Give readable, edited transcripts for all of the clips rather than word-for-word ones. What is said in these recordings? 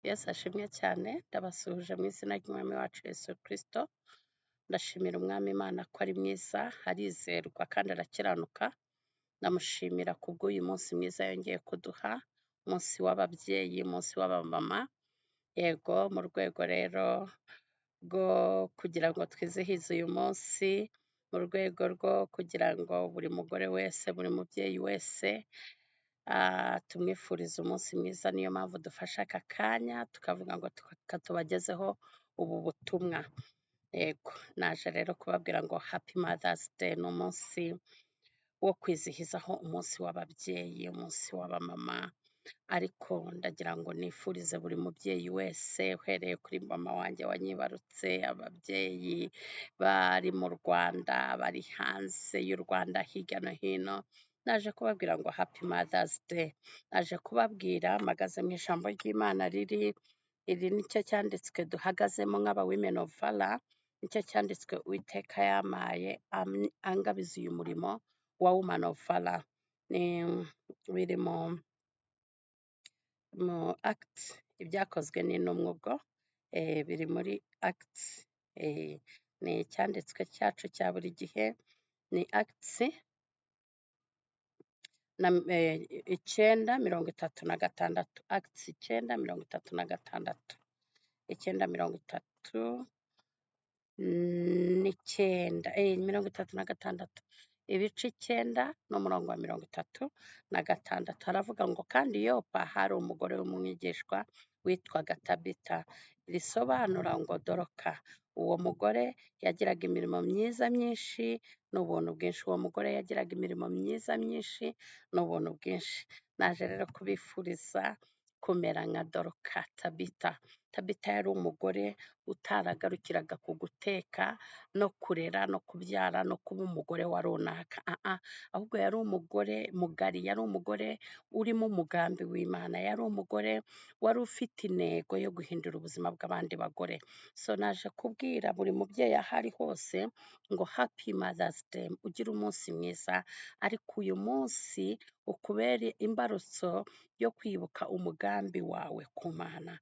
Yesu ashimwe cyane, ndabasuhuje mu izina ry'Umwami wacu Yesu Kristo. Ndashimira Umwami Imana ko ari mwiza, arizerwa kandi arakiranuka. Ndamushimira kubw'uyu munsi mwiza yongeye kuduha, umunsi w'ababyeyi, umunsi w'abamama. Yego, mu rwego rero rwo kugira ngo twizihize uyu munsi, mu rwego rwo kugira ngo buri mugore wese, buri mubyeyi wese tumwifurize umunsi mwiza. Niyo mpamvu dufashe aka kanya tukavuga ngo tubagezeho ubu butumwa. Yego, naje rero kubabwira ngo happy Mother's Day. Ni umunsi wo kwizihizaho umunsi w'ababyeyi, umunsi w'abamama, ariko ndagira ngo nifurize buri mubyeyi wese, uhereye kuri mama wanjye wanyibarutse, ababyeyi bari mu Rwanda, bari hanze y'u Rwanda hirya no hino, naje kubabwira ngo happy Mother's Day. Naje kubabwira mpagaze mu ijambo ry'Imana iri nicyo cyanditswe duhagazemo nk'aba women of valor, nicyo cyanditswe Uwiteka yamaye angabiza uyu murimo wa woman of valor. Biri mu Acts, ibyakozwe n'intumwa ubwo, biri muri Acts, ni icyanditswe cyacu cya buri gihe, ni Acts 9:36, Acts 9:36, 9:36, ibice 9 n'umurongo wa 36. Haravuga ngo kandi Yopa hari umugore w'umwigishwa witwaga Tabita, risobanura ngo Doroka. Uwo mugore yagiraga imirimo myiza myinshi n'ubuntu bwinshi. Uwo mugore yagiraga imirimo myiza myinshi n'ubuntu bwinshi. Naje rero kubifuriza kumera nka Doroka. Tabita yari umugore utaragarukiraga ku guteka no kurera no kubyara no kuba umugore wa runaka, ahubwo yari umugore mugari, yari umugore urimo umugambi w'Imana, yari umugore wari ufite intego yo guhindura ubuzima bw'abandi bagore. So naje kubwira buri mubyeyi aho ari hose ngo happy Mother's Day, ugire umunsi mwiza, ariko uyu munsi ukubere imbarutso yo kwibuka umugambi wawe ku Mana,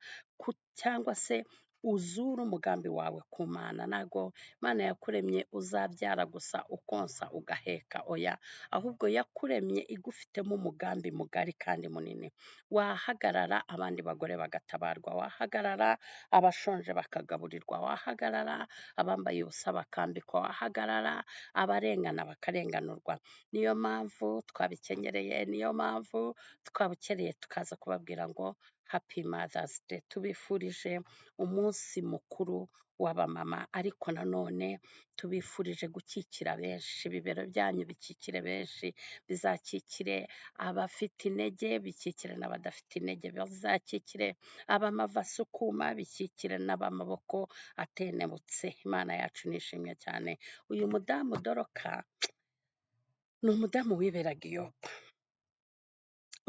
cyangwa se uzure umugambi wawe ku Mana. Ntago Imana yakuremye uzabyara gusa ukonsa ugaheka, oya, ahubwo yakuremye igufitemo umugambi mugari kandi munini. Wahagarara abandi bagore bagatabarwa, wahagarara abashonje bakagaburirwa, wahagarara abambaye ubusa bakambikwa, wahagarara abarengana bakarenganurwa. Niyo mpamvu twabikenyereye, niyo mpamvu twabukereye tukaza kubabwira ngo happy Mother's Day. Tubifurije umunsi mukuru w'abamama, ariko nanone tubifurije gukikira benshi, ibibero byanyu bikikire benshi, bizakikire abafite intege, bikikire n'abadafite intege, bizakikire abamava sukuma, bikikire n'abamaboko atenebutse. Imana yacu nishimye cyane. Uyu mudamu Doroka ni umudamu wiberaga i Yopa,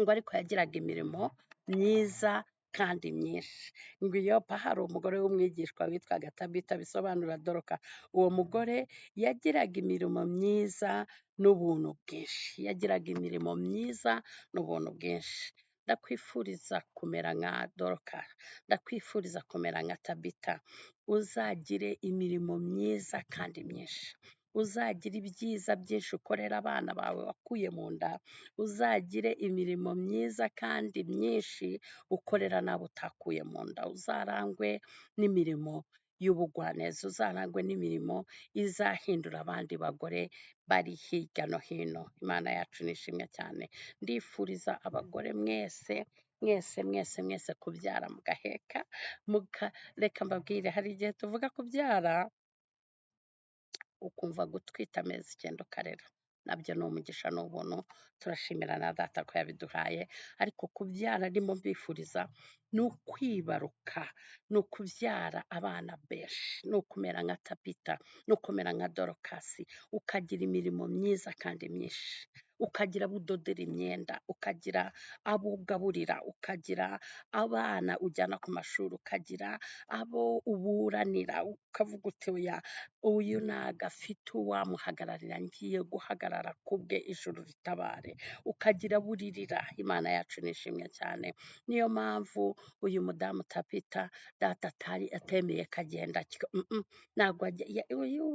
ngo ariko yagiraga imirimo myiza kandi myinshi. Ngo i Yopa hari umugore w'umwigishwa witwaga Tabita, bisobanura Doroka. Uwo mugore yagiraga imirimo myiza n'ubuntu bwinshi, yagiraga imirimo myiza n'ubuntu bwinshi. Ndakwifuriza kumera nka Doroka, ndakwifuriza kumera nka Tabita, uzagire imirimo myiza kandi myinshi, uzagira ibyiza byinshi ukorera abana bawe wakuye mu nda, uzagire imirimo myiza kandi myinshi ukorera n'abo utakuye mu nda, uzarangwe n'imirimo y'ubugwaneza, uzarangwe n'imirimo izahindura abandi bagore bari hirya no hino. Imana yacu nishimye cyane. Ndifuriza abagore mwese kubyara mugaheka, reka mbabwire, hari igihe tuvuga kubyara ukumva gutwita amezi 9 ukarera, nabyo ni umugisha n'ubuntu, turashimira na data ko yabiduhaye. Ariko kubyara ndimo mbifuriza ni ukwibaruka, ni ukubyara abana benshi, ni ukumera nka Tabita, ni ukumera nka Dorokasi, ukagira imirimo myiza kandi myinshi, ukagira abo udodera imyenda, ukagira abo ugaburira, ukagira abana ujyana ku mashuri, ukagira abo uburanira, ukavuga uti oya, uyu ntago afite uwamuhagararira, ngiye guhagarara kubwe ijuru ritabare, ukagira abo uririra. Imana yacu nishimwe cyane. Niyo mpamvu uyu mudamu Tabita data atari atemeye kagenda ntabwo uyu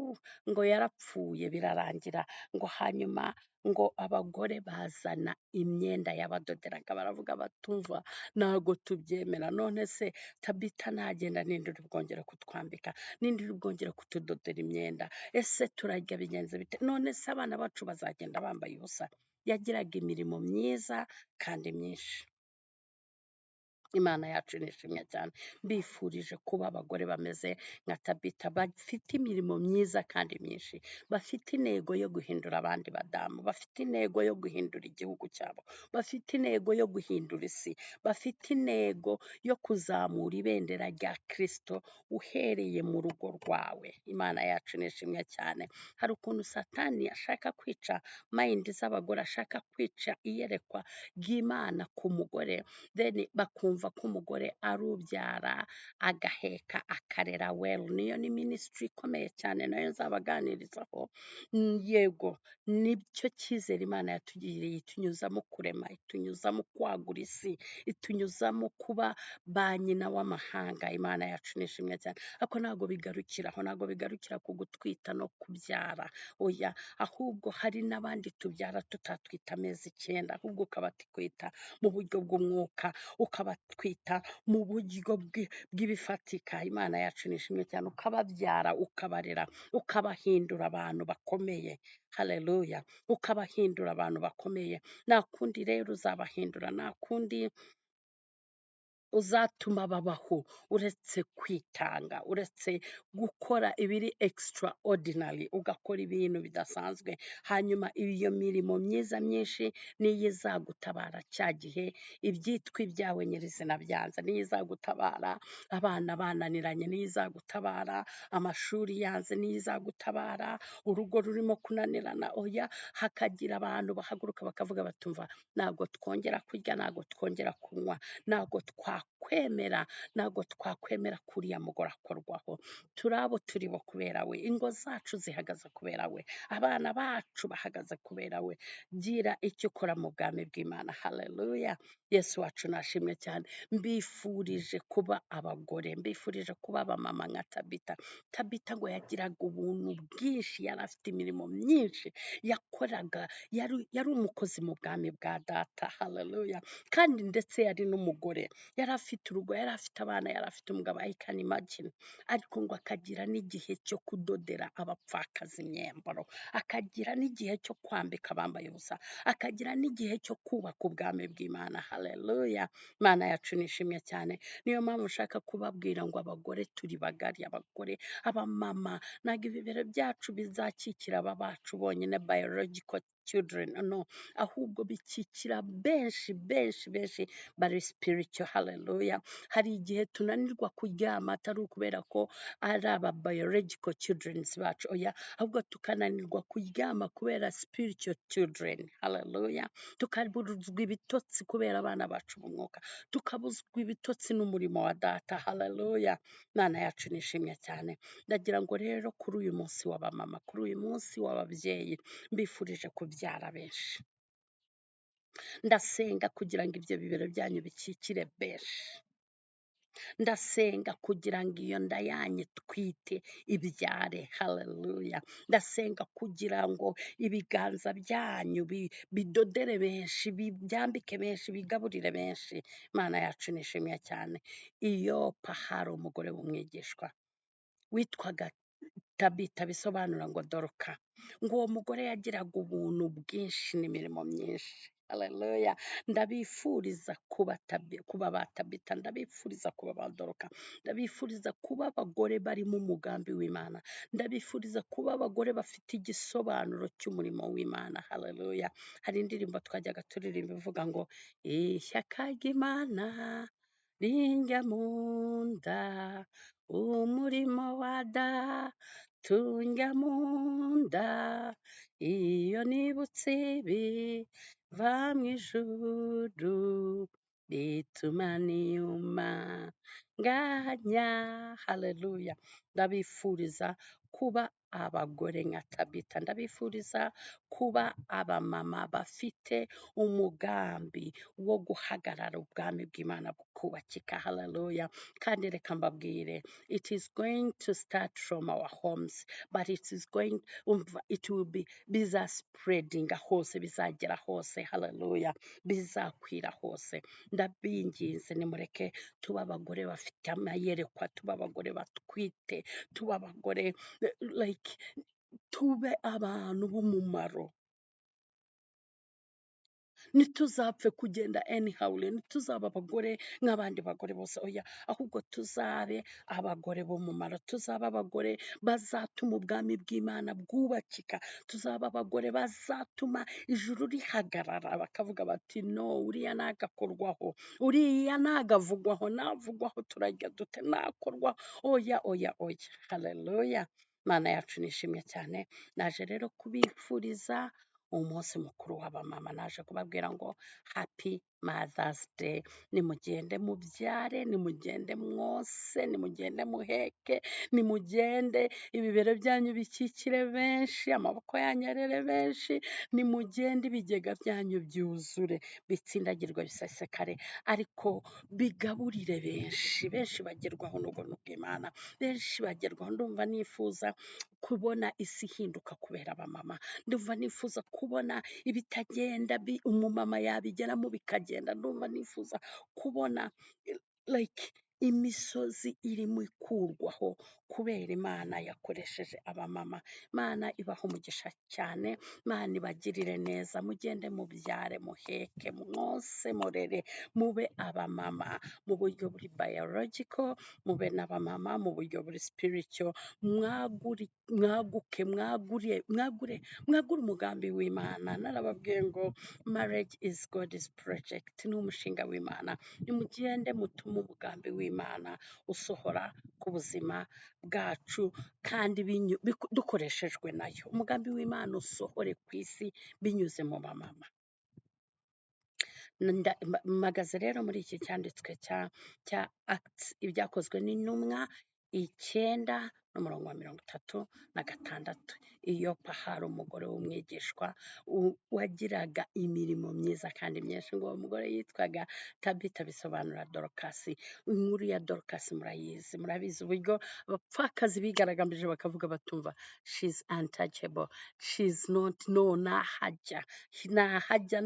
ngo yarapfuye birarangira, ngo hanyuma ngo abagore bazana imyenda yabadoderaga, baravuga batumva ntago tubyemera, none se Tabita nagenda ninde uri bwongere kutwambika, ninde uri bwongere kutudodera imyenda, ese turarya bigenze bite, none se abana bacu bazagenda bambaye ubusa. Yagiraga imirimo myiza kandi myinshi. Imana yacu nishimwe cyane. Mbifurije kuba abagore bameze nka Tabita, bafite imirimo myiza kandi myinshi, bafite intego yo guhindura abandi badamu, bafite intego yo guhindura igihugu cyabo, bafite intego yo guhindura isi, bafite intego yo kuzamura ibendera rya Kristo uhereye mu rugo rwawe. Imana yacu nishimwe cyane. Hari ukuntu Satani ashaka kwica mayindi z'abagore, ashaka kwica iyerekwa ry'Imana ku mugore, then bakumva ko umugore arubyara agaheka akarera well. Niyo ni minisitiri ikomeye cyane, nayo nzabaganirizaho. Yego, nicyo cyizere Imana yatugiriye, itunyuzamo kurema, itunyuzamo kwagura isi, itunyuzamo kuba ba nyina w'amahanga. Imana yacu nishimwe cyane. Ariko ntabwo bigarukiraho, ntabwo bigarukira ku gutwita no kubyara, oya, ahubwo hari n'abandi tubyara tutatwita amezi 9, ahubwo ukabatwita mu buryo bw'umwuka, ukabatwita mu buryo bw'ibifatika. Imana yacu nishimwe cyane. Ukababyara, ukabarera, ukabahindura abantu bakomeye. Haleluya. Ukabahindura abantu bakomeye. Nta kundi rero uzabahindura, nta kundi uzatuma babaho uretse kwitanga, uretse gukora ibiri extraordinary, ugakora ibintu bidasanzwe, hanyuma iyo mirimo myiza myinshi niyo izagutabara cya gihe ibyitwa ibyawe nyirizina byanze, niyo izagutabara abana bananiranye, niyo izagutabara amashuri yanze, niyo izagutabara urugo rurimo kunanirana. Oya, hakagira abantu bahaguruka bakavuga batumva ntabwo twongera kurya, ntabwo twongera kunywa, ntabwo twakwemera kuriya mugore akorwaho. Turi abo turi bo kubera we, ingo zacu zihagaze kubera we, abana bacu bahagaze kubera we. Gira icyo ukora mu bwami bw'Imana. Haleluya. Yesu wacu nashimwe cyane. Mbifurije kuba abagore, mbifurije kuba abamama nka Tabita. Tabita ngo yagiraga ubuntu bwinshi, yari afite imirimo myinshi yakoraga, yari umukozi mu bwami bwa data. Haleluya. Kandi ndetse yari n'umugore, yari afite urugo, yari afite abana, yari afite umugabo, I can imagine. Ariko ngo akagira n'igihe cyo kudodera abapfakazi imyambaro, akagira n'igihe cyo kwambika abambaye ubusa, akagira n'igihe cyo kubaka ubwami bw'Imana. Haleluya. Imana yacu nishimye cyane. Niyo mpamvu nshaka kubabwira ngo abagore turi bagari, abagore, abamama, ntabwo ibibero byacu bizakikira aba bacu bonyine biological children, no, ahubwo bikikira benshi benshi benshi bari spiritual. Haleluya. Hari igihe tunanirwa kuryama atari ukubera ko ari aba biological children bacu, oya, ahubwo tukananirwa kuryama kubera spiritual children. Haleluya. Tukabuzwa ibitotsi kubera abana bacu mu mwuka, tukabuzwa ibitotsi n'umurimo wa data. Haleluya. Imana yacu nishimye cyane. Ndagira ngo rero kuri uyu munsi w'abamama, kuri uyu munsi w'ababyeyi, mbifurije kubyara benshi. Ndasenga kugira ngo ibyo bibero byanyu bikikire benshi. Ndasenga kugira ngo iyo nda yanyu twite ibyare. Haleluya. Ndasenga kugira ngo ibiganza byanyu bidodere benshi, byambike benshi, bigaburire benshi. Imana yacu nishimye cyane. Iyopa hari umugore w'umwigishwa witwaga Tabita, bisobanura ngo Doroka, ngo uwo mugore yagiraga ubuntu bwinshi n'imirimo myinshi. Haleluya. Ndabifuriza kuba ba Tabita, ndabifuriza kuba ba Doroka, ndabifuriza kuba abagore bari mu mugambi w'Imana, ndabifuriza kuba abagore bafite igisobanuro cy'umurimo w'Imana. Haleluya. Hari indirimbo twajyaga turirimba ivuga ngo ishyaka ry'Imana rinjya mu nda, umurimo wa data tundya mu nda iyo nibutse ibiva mu ijuru bituma niyumanganya. Haleluya. Ndabifuriza kuba abagore nka Tabita, ndabifuriza kuba abamama bafite umugambi wo guhagarara ubwami bw'Imana bukubakika. Haleluya. Kandi reka mbabwire, it is going to start from our homes, but it will be biza spreading hose, bizagera hose. Haleluya. Bizakwira hose. Ndabinginze nimureke tuba abagore bafite amayerekwa, tuba abagore batwite, tuba abagore like tube abantu b'umumaro. Ntituzapfe kugenda anyhow, ntituzaba abagore nk'abandi bagore bose, oya, ahubwo tuzabe abagore b'umumaro, tuzabe abagore bazatuma ubwami bw'Imana bwubakika, tuzaba abagore bazatuma ijuru rihagarara bakavuga bati no, uriya nagakorwaho, uriya nagavugwaho, navugwaho turajya dute, nakorwaho, oya oya oya. Haleluya. Mana yacu nishimye cyane. Naje rero kubifuriza umunsi mukuru w'abamama, naje kubabwira ngo happy Mother's Day. Nimugende mubyare, nimugende mwose, nimugende muheke, nimugende ibibero byanyu bikikire benshi, amaboko yanyu arere benshi, nimugende ibigega byanyu byuzure, bitsindagirwe bisesekare, ariko bigaburire benshi. Benshi bagerwaho n'ubuntu bw'Imana, benshi bagerwaho. Ndumva nifuza kubona isi ihinduka kubera abamama. Ndumva nifuza kubona ibitagenda umumama yabigeramo bikagenda. Ndumva nifuza kubona like imisozi irimo ikurwaho kubera Imana yakoresheje abamama. Imana ibaha umugisha cyane, Imana ibagirire neza. Mugende mubyare, muheke, mwose murere, mube abamama mu buryo buri biological, mube n'abamama mu buryo buri spiritual. Mwaguke, mwagure umugambi w'Imana. Narababwiye ngo marriage is God's project, ni umushinga w'Imana. Nimugende mutume umugambi w'Imana usohora ku buzima bwacu kandi dukoreshejwe nayo. Umugambi w'Imana usohore ku isi binyuze mu bamama. Mpagaze rero muri iki cyanditswe cya Acts, ibyakozwe n'intumwa 9:36. Iyopa hari umugore w'umwigishwa wagiraga imirimo myiza kandi myinshi, ngo uwo mugore yitwaga Tabita, bisobanura Dorokasi. Inkuru ya Dorokasi murayizi, murabizi uburyo abapfakazi bigaragambije bakavuga batumva she's untouchable, she's not, no, nahajya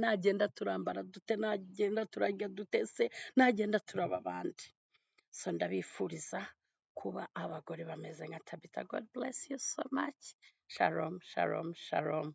nagenda turambara dute, nagenda turajya dutese, nagenda turaba abandi. So ndabifuriza kuba abagore bameze nka Tabita. God bless you so much. Shalom, shalom, shalom.